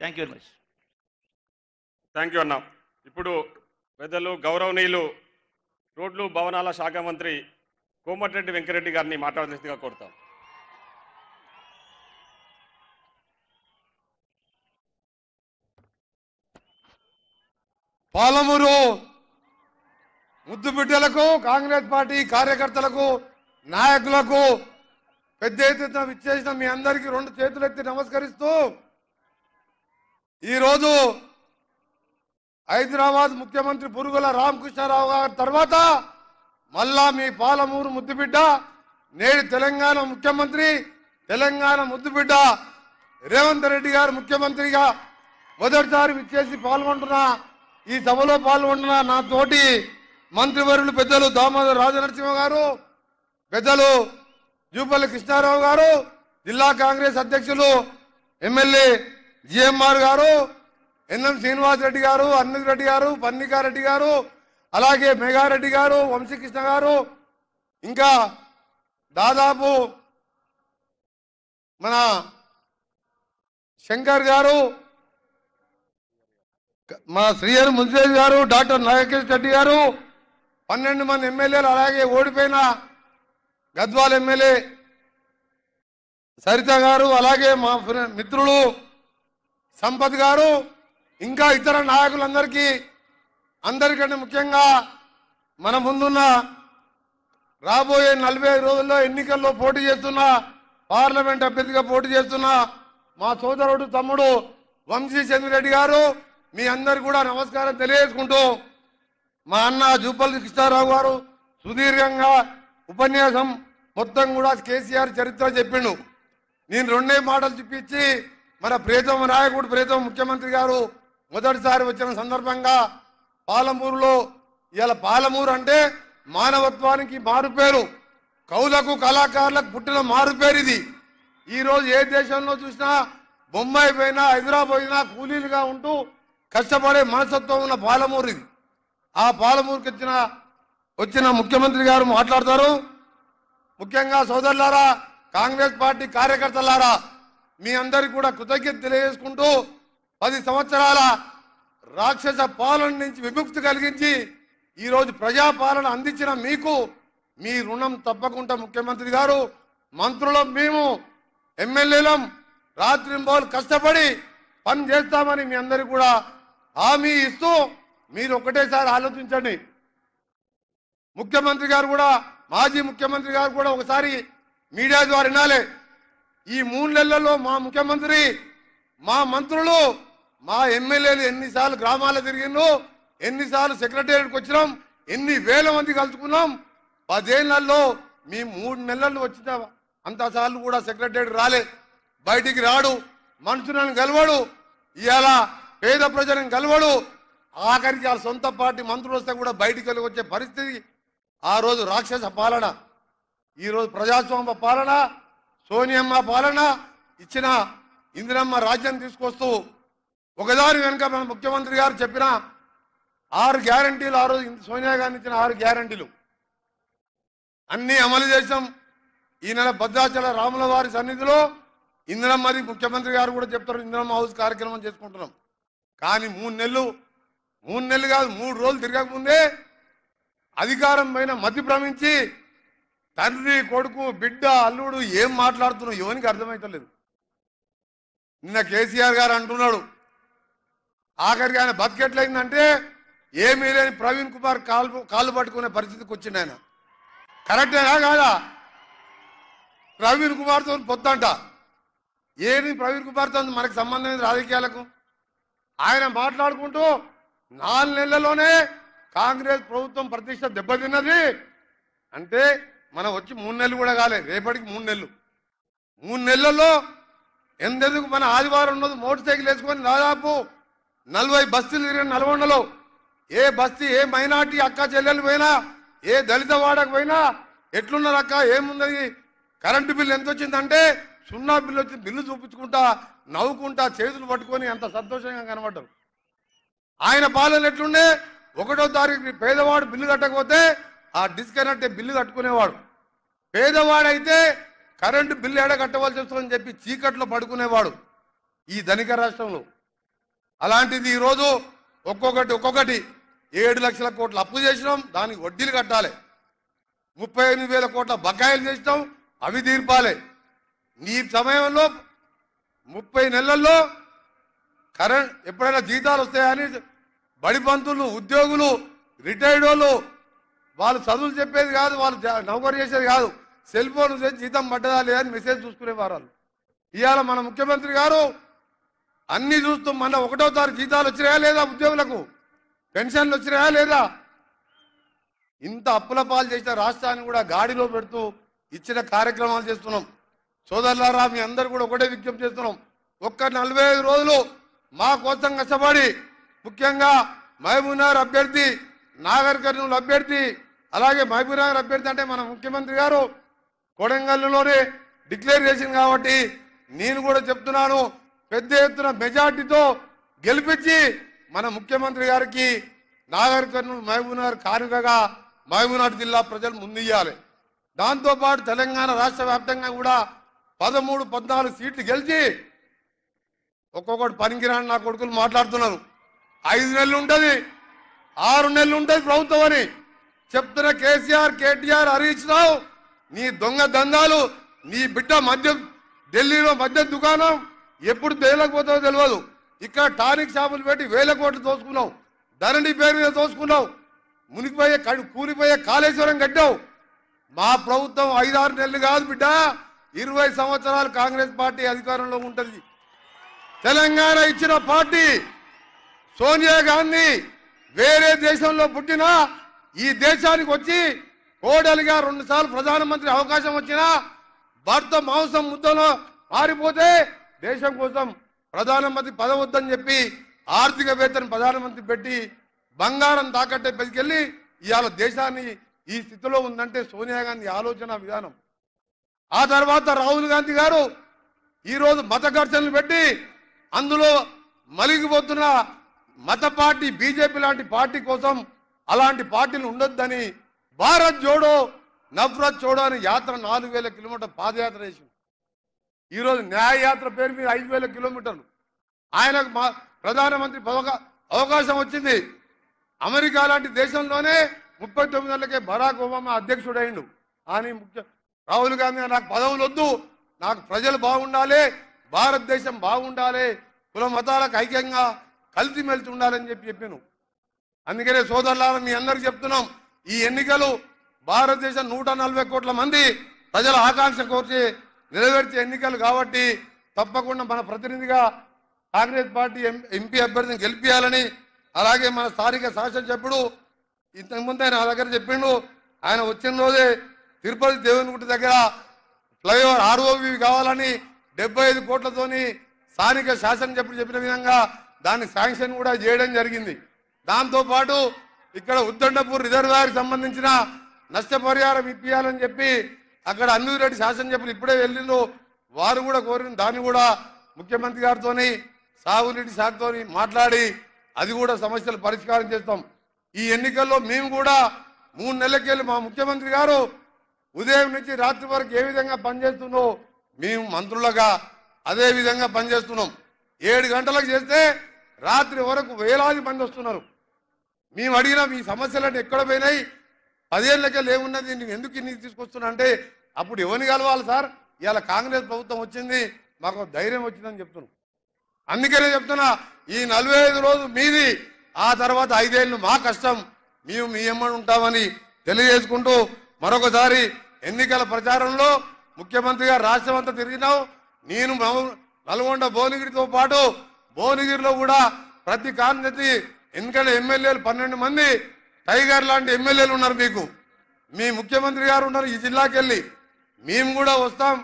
Thank you very much. Thank you అన్న. ఇప్పుడు పెద్దలు గౌరవనీయులు రోడ్లు భవనాల శాఖ మంత్రి కోమటిరెడ్డి వెంకరెడ్డి గారిని మాట్లాడాల్సిందిగా కోరుతాం. పాలమూరు ముద్దు బిడ్డలకు, కాంగ్రెస్ పార్టీ కార్యకర్తలకు, నాయకులకు పెద్ద ఎత్తున విచ్చేసిన మీ అందరికీ రెండు చేతులెత్తి నమస్కరిస్తూ, ఈరోజు హైదరాబాద్ ముఖ్యమంత్రి పురుగుల రామకృష్ణారావు గారి తర్వాత మళ్ళా మీ పాలమూరు ముద్దుబిడ్డ, నేడు తెలంగాణ ముఖ్యమంత్రి, తెలంగాణ ముద్దుబిడ్డ రేవంత్ రెడ్డి గారు ముఖ్యమంత్రిగా మొదటిసారి విచ్చేసి పాల్గొంటున్నా. ఈ సభలో పాల్గొంటున్న నా తోటి మంత్రివర్యులు పెద్దలు దామోదర్ రాజనరసింహ గారు, పెద్దలు జూపల్లి కృష్ణారావు గారు, జిల్లా కాంగ్రెస్ అధ్యక్షులు ఎమ్మెల్యే జిఎంఆర్ గారు, ఎన్ఎం శ్రీనివాస్ రెడ్డి గారు, అన్నిల్ రెడ్డి గారు, పన్నికారెడ్డి గారు, అలాగే మేఘారెడ్డి గారు, వంశీకృష్ణ గారు, ఇంకా దాదాపు మన శంకర్ గారు, మా శ్రీహరి మున్సిపల్ గారు, డాక్టర్ నాగేష్ రెడ్డి గారు, 12 మంది ఎమ్మెల్యేలు, అలాగే ఓడిపోయిన గద్వాల్ ఎమ్మెల్యే సరిత గారు, అలాగే మా మిత్రులు సంపత్ గారు, ఇంకా ఇతర నాయకులందరికీ, అందరికంటే ముఖ్యంగా మన ముందున్న రాబోయే 45 రోజుల్లో ఎన్నికల్లో పోటీ చేస్తున్న, పార్లమెంట్ అభ్యర్థిగా పోటీ చేస్తున్న మా సోదరుడు తమ్ముడు వంశీ చంద్రెడ్డి గారు, మీ అందరు కూడా నమస్కారం తెలియజేసుకుంటూ, మా అన్న జూపల్లి కృష్ణారావు గారు సుదీర్ఘంగా ఉపన్యాసం మొత్తం కూడా కేసీఆర్ చరిత్ర చెప్పిండు. నేను 2 మాటలు చూపించి మన ప్రియతమ నాయకుడు, ప్రియతమ ముఖ్యమంత్రి గారు మొదటిసారి వచ్చిన సందర్భంగా పాలమూరులో, ఇవాళ పాలమూరు అంటే మానవత్వానికి మారుపేరు, కవులకు కళాకారులకు పుట్టిన మారుపేరు ఇది. ఈరోజు ఏ దేశంలో చూసినా, బొంబాయి పోయినా, హైదరాబాద్ పోయినా కూలీలుగా ఉంటూ కష్టపడే మనస్తత్వం ఉన్న పాలమూరు ఇది. ఆ పాలమూరుకి వచ్చిన ముఖ్యమంత్రి గారు మాట్లాడతారు. ముఖ్యంగా సోదరులారా, కాంగ్రెస్ పార్టీ కార్యకర్తలారా, మీ అందరికీ కూడా కృతజ్ఞత తెలియజేసుకుంటూ, 10 సంవత్సరాల రాక్షస పాలన నుంచి విముక్తి కలిగించి ఈరోజు ప్రజాపాలన అందించిన మీకు మీ రుణం తప్పకుండా ముఖ్యమంత్రి గారు, మంత్రులం, మేము ఎమ్మెల్యేలం రాత్రింబోలు కష్టపడి పని చేస్తామని మీ అందరికీ కూడా హామీ ఇస్తూ, మీరు ఒకటేసారి ఆలోచించండి. ముఖ్యమంత్రి గారు కూడా, మాజీ ముఖ్యమంత్రి గారు కూడా ఒకసారి మీడియా ద్వారా వినాలి. ఈ 3 నెలల్లో మా ముఖ్యమంత్రి, మా మంత్రులు, మా ఎమ్మెల్యేలు ఎన్నిసార్లు గ్రామాలు తిరిగిండ్రు, ఎన్నిసార్లు సెక్రటేరియట్కి వచ్చినాం, ఎన్ని వేల మంది కలుసుకున్నాం. 10 ఏళ్లలో మీ 3 నెలలు వచ్చిన అంతసార్లు కూడా సెక్రటేరియట్ రాలే, బయటికి రాడు, మనుషులను గెలవడు, ఇవాళ పేద ప్రజలను గెలవడు, ఆఖరికి వాళ్ళ సొంత పార్టీ మంత్రులు వస్తే కూడా బయటికి వచ్చే పరిస్థితి. ఆ రోజు రాక్షస పాలన, ఈరోజు ప్రజాస్వామ్య పాలన, సోనియమ్మ పాలన ఇచ్చిన ఇందిరమ్మ రాజ్యం తీసుకొస్తూ, ఒకదాని వెనుక మన ముఖ్యమంత్రి గారు చెప్పిన 6 గ్యారంటీలు, ఆ రోజు సోనియా గాంధీ ఇచ్చిన 6 గ్యారంటీలు అన్నీ అమలు చేసాం. ఈ నెల భద్రాచల రాముల వారి సన్నిధిలో ఇందిరమ్మది ముఖ్యమంత్రి గారు కూడా చెప్తారు, ఇందిరమ్మ హౌస్ కార్యక్రమం చేసుకుంటున్నాం. కానీ 3 నెలలు కాదు, 3 రోజులు తిరగకముందే అధికారం పైన మతి భ్రమించి తండ్రి, కొడుకు, బిడ్డ, అల్లుడు ఏం మాట్లాడుతున్నావు ఎవరికి అర్థమవుతలేదు. నిన్న కేసీఆర్ గారు అంటున్నాడు, ఆఖరికి ఆయన బతికెట్లయిందంటే ఏమీ లేని ప్రవీణ్ కుమార్ కాళ్ళు పట్టుకునే పరిస్థితికి వచ్చింది. ఆయన కరెక్టేనా కాదా? ప్రవీణ్ కుమార్తో పొత్తంట. ఏది ప్రవీణ్ కుమార్తో మనకు సంబంధం లేదు రాజకీయాలకు. ఆయన మాట్లాడుకుంటూ 4 నెలల్లోనే కాంగ్రెస్ ప్రభుత్వం ప్రతిష్ట దెబ్బతిన్నది అంటే, మనం వచ్చి 3 నెలలు కూడా కాలేదు, రేపటికి 3 నెలలు. 3 నెలల్లో ఎందుకు మన ఆదివారం ఉన్నది మోటార్ సైకిల్ వేసుకొని దాదాపు 40 బస్తీలు తిరిగిన నల్గొండలో. ఏ బస్తీ, ఏ మైనార్టీ అక్క చెల్లెలు పోయినా, ఏ దళిత వాడకు పోయినా ఎట్లున్నారు అక్క, ఏమున్నది, కరెంటు బిల్లు ఎంత వచ్చిందంటే 0 బిల్లు వచ్చి బిల్లు చూపించుకుంటా నవ్వుకుంటా చేతులు పట్టుకొని అంత సంతోషంగా కనబడ్డారు. ఆయన పాలన ఎట్లుండే, 1వ తారీఖు పేదవాడు బిల్లు కట్టకపోతే ఆ డిస్కనెక్ట్ బిల్లు కట్టుకునేవాడు. పేదవాడైతే కరెంటు బిల్లు ఎడ కట్టవలసి వస్తుందని చెప్పి చీకట్లో పడుకునేవాడు ఈ ధనిక రాష్ట్రంలో. అలాంటిది ఈరోజు ఒక్కొక్కటి 7 లక్షల కోట్ల అప్పు చేసినాం, దానికి వడ్డీలు కట్టాలి. 38,000 కోట్ల బకాయిలు చేసినాం, అవి తీర్పాలి. నీ సమయంలో 30 నెలల్లో కరెంట్ ఎప్పుడైనా జీతాలు వస్తాయని బడి పంతులు, ఉద్యోగులు, రిటైర్డ్ వాళ్ళు చదువులు చెప్పేది కాదు, వాళ్ళు నౌకరు చేసేది కాదు, సెల్ ఫోన్ చేసి జీతం పడ్డదా లేదని మెసేజ్ చూసుకునేవారు వాళ్ళు. ఇవాళ మన ముఖ్యమంత్రి గారు అన్ని చూస్తూ మన 1వ తారీఖు జీతాలు వచ్చినాయా లేదా, ఉద్యోగులకు పెన్షన్లు వచ్చినాయా లేదా, ఇంత అప్పుల పాలు చేసిన రాష్ట్రాన్ని కూడా గాడిలో పెడుతూ ఇచ్చిన కార్యక్రమాలు చేస్తున్నాం. సోదరులారా, మీ అందరూ కూడా ఒకటే విజ్ఞప్తి చేస్తున్నాం. ఒక్క 45 రోజులు మా కోసం కష్టపడి, ముఖ్యంగా మహబూబ్నగర్ అభ్యర్థి, నాగర్ కర్నూలు అభ్యర్థి, అలాగే మహబూబ్నగర్ అభ్యర్థి అంటే మన ముఖ్యమంత్రి గారు కొడంగల్లోనే డిక్లేర్ చేసింది కాబట్టి నేను కూడా చెప్తున్నాను, పెద్ద ఎత్తున మెజార్టీతో గెలిపించి మన ముఖ్యమంత్రి గారికి నాగర్ కర్నూలు మహబూబ్నగర్ కానుకగా మహబూబ్నగర్ జిల్లా ప్రజలు ముందుయ్యాలి. దాంతోపాటు తెలంగాణ రాష్ట్ర వ్యాప్తంగా కూడా 13-14 సీట్లు గెలిచి ఒక్కొక్కటి పనికిరాని నా కొడుకులు మాట్లాడుతున్నారు. 5 నెలలు ఉంటుంది, 6 నెలలు ఉంటుంది ప్రభుత్వం అని చెప్తున్న కేసీఆర్, కేటీఆర్, హరీష్ రావు, నీ దొంగ దందాలు, నీ బిడ్డ మద్యం ఢిల్లీలో మద్యం దుకాణం ఎప్పుడు తేలకపోతుందో తెలియదు. ఇక్కడ టానిక్ షాపులు పెట్టి 1000 కోట్లు దోసుకున్నావు, ధరణి పేరు మీద దోసుకున్నావు, మునిగిపోయే కూలిపోయే కాళేశ్వరం కట్టావు. మా ప్రభుత్వం 5-6 నెలలు కాదు బిడ్డ, 20 సంవత్సరాలు కాంగ్రెస్ పార్టీ అధికారంలో ఉంటుంది. తెలంగాణ ఇచ్చిన పార్టీ సోనియా గాంధీ వేరే దేశంలో పుట్టినా ఈ దేశానికి వచ్చి కోడలిగా 2 సార్లు ప్రధానమంత్రి అవకాశం వచ్చినా భర్త మాంసం ముద్దలో మారిపోతే దేశం కోసం ప్రధానమంత్రి పదవద్దని చెప్పి ఆర్థికవేత్తను ప్రధానమంత్రి పెట్టి బంగారం తాకట్టే పెట్టుకెళ్ళి ఇవాళ దేశాన్ని ఈ స్థితిలో ఉందంటే సోనియా గాంధీ ఆలోచన విధానం. ఆ తర్వాత రాహుల్ గాంధీ గారు ఈరోజు మత ఘర్షణలు పెట్టి అందులో మలిగిపోతున్న మత పార్టీ బీజేపీ లాంటి పార్టీ కోసం అలాంటి పార్టీలు ఉండొద్దని భారత్ జోడో నఫరత్ చోడో అని యాత్ర 4000 కిలోమీటర్ పాదయాత్ర చేసింది. ఈరోజు న్యాయయాత్ర పేరు మీద 5000 కిలోమీటర్లు. ఆయనకు ప్రధానమంత్రి అవకాశం వచ్చింది. అమెరికా లాంటి దేశంలోనే 39 నెలలకే బరాక్ ఒబామా అధ్యక్షుడైండు. అని రాహుల్ గాంధీ నాకు పదవులు వద్దు, నాకు ప్రజలు బాగుండాలి, భారతదేశం బాగుండాలి, కుల మతాలకు ఐక్యంగా కలిసిమెలిసి ఉండాలని చెప్పాను. అందుకనే సోదరులారా, మీ అందరికి చెప్తున్నాం, ఈ ఎన్నికలు భారతదేశం 140 కోట్ల మంది ప్రజల ఆకాంక్ష కోర్చి నెరవేర్చే ఎన్నికలు కాబట్టి తప్పకుండా మన ప్రతినిధిగా కాంగ్రెస్ పార్టీ ఎంపీ అభ్యర్థిని గెలిపించాలని, అలాగే మన స్థానిక శాసనసభ్యుడు ఇంతకుముందే నా దగ్గర చెప్పిండు, ఆయన వచ్చిన రోజే తిరుపతి దేవునిగుట్ట దగ్గర ఫ్లైఓవర్ ఆర్ఓవి కావాలని 75 కోట్లతోని స్థానిక శాసనసభ్యుడు చెప్పిన విధంగా దాన్ని శాంక్షన్ కూడా చేయడం జరిగింది. దాంతోపాటు ఇక్కడ ఉద్దండపూర్ రిజర్వాయర్కి సంబంధించిన నష్టపరిహారం ఇప్పించాలని చెప్పి అక్కడ అన్నిరెడ్డి శాసనసభ్యులు ఇప్పుడే వెళ్ళిండు, వారు కూడా కోరిన దాన్ని కూడా ముఖ్యమంత్రి గారితో సాగునీటి శాఖతో మాట్లాడి అది కూడా సమస్యలు పరిష్కారం చేస్తాం. ఈ ఎన్నికల్లో మేము కూడా 3 నెలలకెళ్ళి మా ముఖ్యమంత్రి గారు ఉదయం నుంచి రాత్రి వరకు ఏ విధంగా పనిచేస్తుందో మేము మంత్రులుగా అదే విధంగా పనిచేస్తున్నాం. 7 గంటలకు చేస్తే రాత్రి వరకు వేలాది మంది వస్తున్నారు. మేము అడిగిన మీ సమస్యలన్నీ ఎక్కడ పోయినాయి, 10 ఏళ్ళకెళ్ళి ఏమున్నది, నువ్వు ఎందుకు ఇన్ని తీసుకొస్తున్నా అంటే అప్పుడు ఎవరిని కలవాలి సార్, ఇవాళ కాంగ్రెస్ ప్రభుత్వం వచ్చింది, మాకు ధైర్యం వచ్చిందని చెప్తున్నాం. అందుకనే చెప్తున్నా, ఈ 45 రోజులు మీది, ఆ తర్వాత 5 ఏళ్ళు మా కష్టం, మేము మీ ఎమ్మడి ఉంటామని తెలియజేసుకుంటూ మరొకసారి ఎన్నికల ప్రచారంలో ముఖ్యమంత్రిగా రాష్ట్రం అంతా తిరిగినావు. నేను నల్గొండ భువనగిరితో పాటు భువనగిరిలో కూడా ప్రతి కాన్స్టిట్యూన్సీ ఎందుకంటే ఎమ్మెల్యేలు 12 మంది టైగర్ లాంటి ఎమ్మెల్యేలు ఉన్నారు, మీకు మీ ముఖ్యమంత్రి గారు ఉన్నారు. ఈ జిల్లాకి వెళ్ళి మేము కూడా వస్తాం,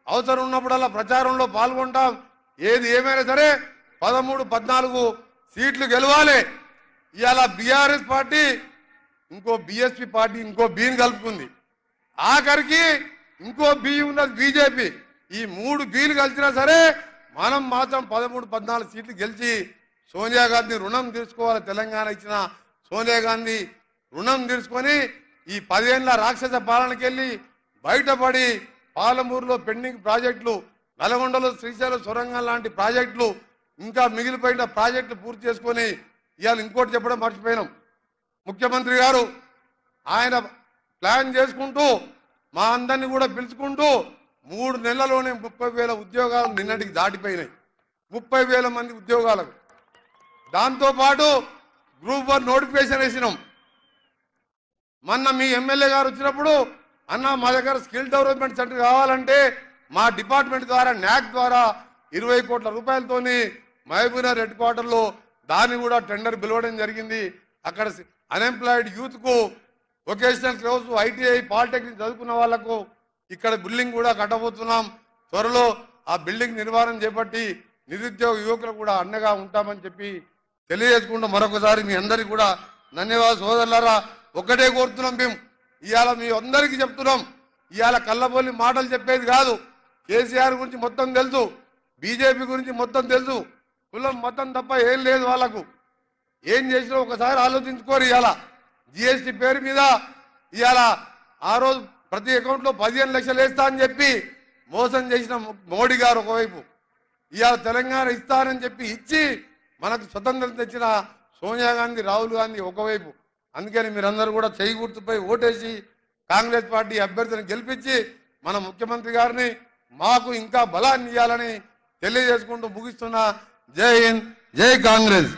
అవసరం ఉన్నప్పుడల్లా ప్రచారంలో పాల్గొంటాం. ఏది ఏమైనా సరే 13-14 సీట్లు గెలవాలి. ఇవాళ బీఆర్ఎస్ పార్టీ ఇంకో బీఎస్పీ పార్టీ ఇంకో బీని కలుపుకుంది, ఆఖరికి ఇంకో బీ ఉన్నది బీజేపీ. ఈ 3 బీలు కలిసినా సరే మనం మాత్రం 13-14 సీట్లు గెలిచి సోనియా గాంధీ రుణం తీర్చుకోవాలి. తెలంగాణ ఇచ్చిన సోనియా గాంధీ రుణం తీర్చుకొని ఈ 10 ఏళ్ల రాక్షస పాలనకి వెళ్ళి బయటపడి పాలమూరులో పెండింగ్ ప్రాజెక్టులు, నల్గొండలో శ్రీశైలం సొరంగం లాంటి ప్రాజెక్టులు ఇంకా మిగిలిపోయిన ప్రాజెక్టులు పూర్తి చేసుకొని ఇవాళ ఇంకోటి చెప్పడం మర్చిపోయినాం. ముఖ్యమంత్రి గారు ఆయన ప్లాన్ చేసుకుంటూ మా అందరినీ కూడా పిలుచుకుంటూ 3 నెలల్లోనే 30,000 ఉద్యోగాలు నిన్నటికి దాటిపోయినాయి. 30,000 మంది ఉద్యోగాలకు. దాంతోపాటు గ్రూప్ 1 నోటిఫికేషన్ వేసినాం. మొన్న మీ ఎమ్మెల్యే గారు వచ్చినప్పుడు అన్న మా దగ్గర స్కిల్ డెవలప్మెంట్ సెంటర్ కావాలంటే మా డిపార్ట్మెంట్ ద్వారా న్యాక్ ద్వారా 20 కోట్ల రూపాయలతోని మహబూబ్నగర్ హెడ్ క్వార్టర్లో దాన్ని కూడా టెండర్ పిలవడం జరిగింది. అక్కడ అన్ఎంప్లాయిడ్ యూత్కు వొకేషనల్ కోర్స్ ఐటీఐ పాలిటెక్నిక్ చదువుకున్న వాళ్లకు ఇక్కడ బిల్డింగ్ కూడా కట్టబోతున్నాం. త్వరలో ఆ బిల్డింగ్ నిర్మాణం చేపట్టి నిరుద్యోగ యువకులకు కూడా అండగా ఉంటామని చెప్పి తెలియజేసుకుంటూ మరొకసారి మీ అందరికీ కూడా ధన్యవాదాలు సోదరులారా. ఒక్కటే కోరుతున్నాం, మేము ఇవాళ మీ అందరికీ చెప్తున్నాం, ఇవాళ కళ్ళబొల్లి మాటలు చెప్పేది కాదు. కేసీఆర్ గురించి మొత్తం తెలుసు, బీజేపీ గురించి మొత్తం తెలుసు, కులం మతం తప్ప ఏం లేదు వాళ్ళకు. ఏం చేసినా ఒకసారి ఆలోచించుకోరు. ఇవాళ జిఎస్టీ పేరు మీద ఇవాళ ఆ రోజు ప్రతి అకౌంట్లో 15 లక్షలు వేస్తా అని చెప్పి మోసం చేసిన మోడీ గారు ఒకవైపు, ఇవాళ తెలంగాణ ఇస్తానని చెప్పి ఇచ్చి మనకు స్వతంత్రం తెచ్చిన సోనియా గాంధీ రాహుల్ గాంధీ ఒకవైపు. అందుకని మీరందరూ కూడా చేయి గుర్తుపై ఓటేసి కాంగ్రెస్ పార్టీ అభ్యర్థిని గెలిపించి మన ముఖ్యమంత్రి గారిని మాకు ఇంకా బలాన్ని ఇవ్వాలని తెలియజేసుకుంటూ ముగిస్తున్నా. జై హింద్, జై కాంగ్రెస్.